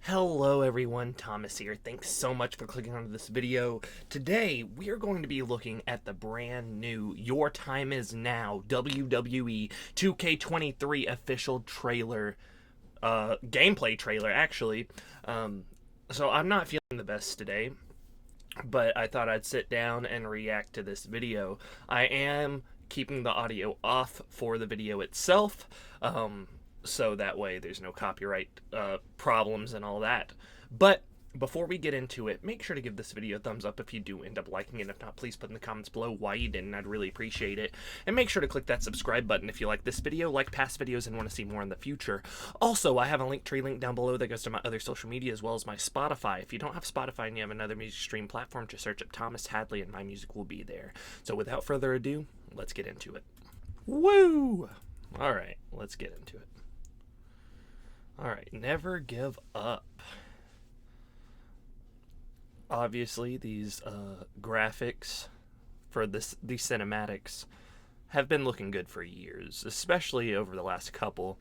Hello everyone, Thomas here. Thanks so much for clicking onto this video. Today, we are going to be looking at the brand new Your Time Is Now WWE 2K23 official trailer, gameplay trailer actually. So I'm not feeling the best today, but I thought I'd sit down and react to this video. I am keeping the audio off for the video itself, so that way there's no copyright problems and all that. But before we get into it, make sure to give this video a thumbs up if you do end up liking it. If not, please put in the comments below why you didn't. I'd really appreciate it. And make sure to click that subscribe button if you like this video, like past videos, and want to see more in the future. Also, I have a Linktree link down below that goes to my other social media as well as my Spotify. If you don't have Spotify and you have another music stream platform, just search up Thomas Hadley and my music will be there. So without further ado, let's get into it. Woo! Alright, let's get into it. Alright, never give up. Obviously, these graphics for these cinematics have been looking good for years, especially over the last couple.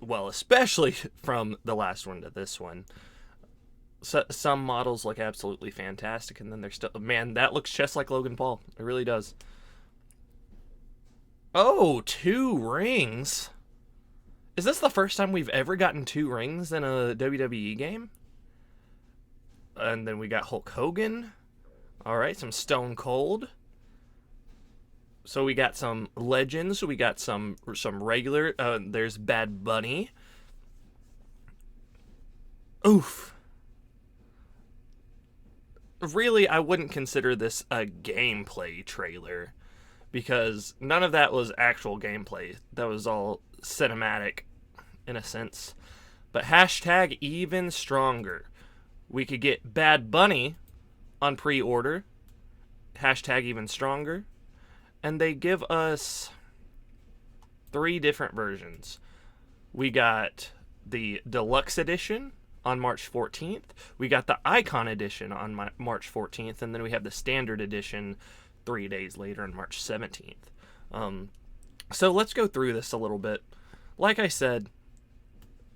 Well, especially from the last one to this one. So, some models look absolutely fantastic, and then they're still... Man, that looks just like Logan Paul. It really does. Oh, 2 rings? Is this the first time we've ever gotten 2 rings in a WWE game? And then we got Hulk Hogan. Alright, some Stone Cold. So we got some legends. We got some regular. There's Bad Bunny. Oof. Really, I wouldn't consider this a gameplay trailer, because none of that was actual gameplay. That was all cinematic in a sense. But hashtag even stronger. We could get Bad Bunny on pre-order. Hashtag even stronger. And they give us 3 different versions. We got the Deluxe Edition on March 14th. We got the Icon Edition on March 14th. And then we have the Standard Edition 3 days later on March 17th. So let's go through this a little bit. Like I said,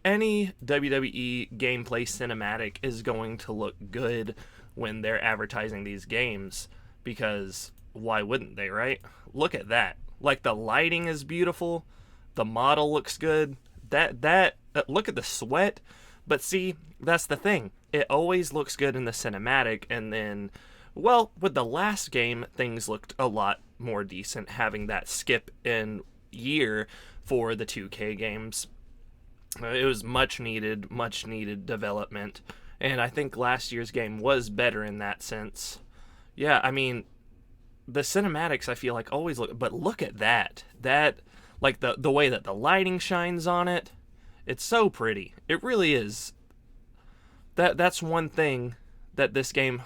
any WWE gameplay cinematic is going to look good when they're advertising these games, because why wouldn't they, right? Look at that. Like, the lighting is beautiful, the model looks good, look at the sweat. But see, that's the thing. It always looks good in the cinematic, and then, well, with the last game, things looked a lot more decent, having that skip in year for the 2K games. It was much needed development, and I think last year's game was better in that sense. Yeah, I mean, the cinematics I feel like always but look at that. Like the way that the lighting shines on it, it's so pretty. It really is. That's one thing that this game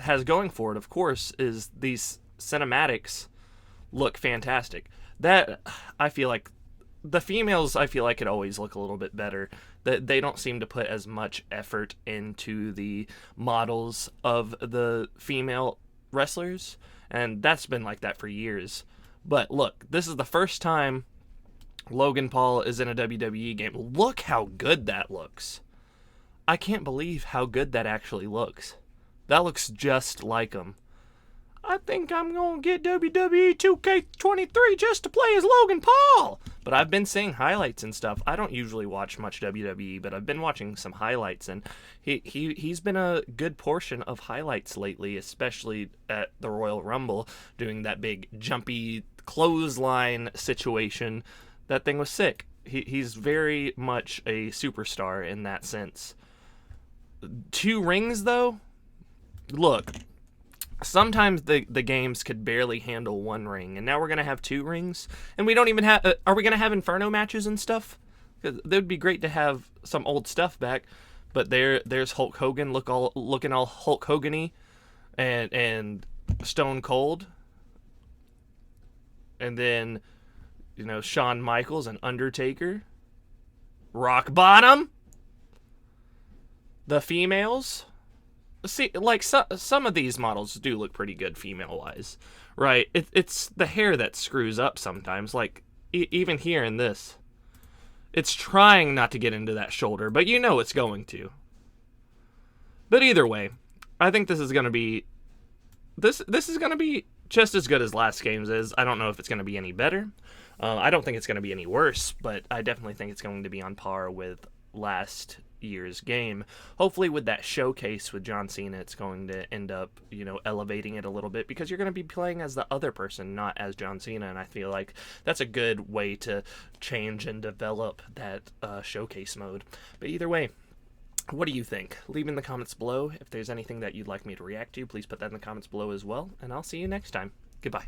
has going for it, of course, is these cinematics look fantastic. That, I feel like, the females, I feel like, could always look a little bit better. They don't seem to put as much effort into the models of the female wrestlers, and that's been like that for years. But look, this is the first time Logan Paul is in a WWE game. Look how good that looks. I can't believe how good that actually looks. That looks just like him. I think I'm going to get WWE 2K23 just to play as Logan Paul. But I've been seeing highlights and stuff. I don't usually watch much WWE, but I've been watching some highlights, and he's been a good portion of highlights lately, especially at the Royal Rumble, doing that big jumpy clothesline situation. That thing was sick. He's very much a superstar in that sense. 2 rings, though? Look. Sometimes the games could barely handle 1 ring, and now we're going to have 2 rings, and we don't even have... are we going to have Inferno matches and stuff? Because it would be great to have some old stuff back, but there's Hulk Hogan looking all Hulk Hogan-y, and Stone Cold, and then, you know, Shawn Michaels and Undertaker, Rock Bottom, the females... See, like, some of these models do look pretty good female-wise, right? It's the hair that screws up sometimes. Like, even here in this, It's trying not to get into that shoulder, but you know it's going to. But either way, I think this is going to be this is going to be just as good as last game's is. I don't know if it's going to be any better. I don't think it's going to be any worse, but I definitely think it's going to be on par with last year's game. Hopefully with that showcase with John Cena, it's going to end up, elevating it a little bit, because you're going to be playing as the other person, not as John Cena, and I feel like that's a good way to change and develop that showcase mode. But either way, what do you think? Leave in the comments below. If there's anything that you'd like me to react to, please put that in the comments below as well, and I'll see you next time. Goodbye.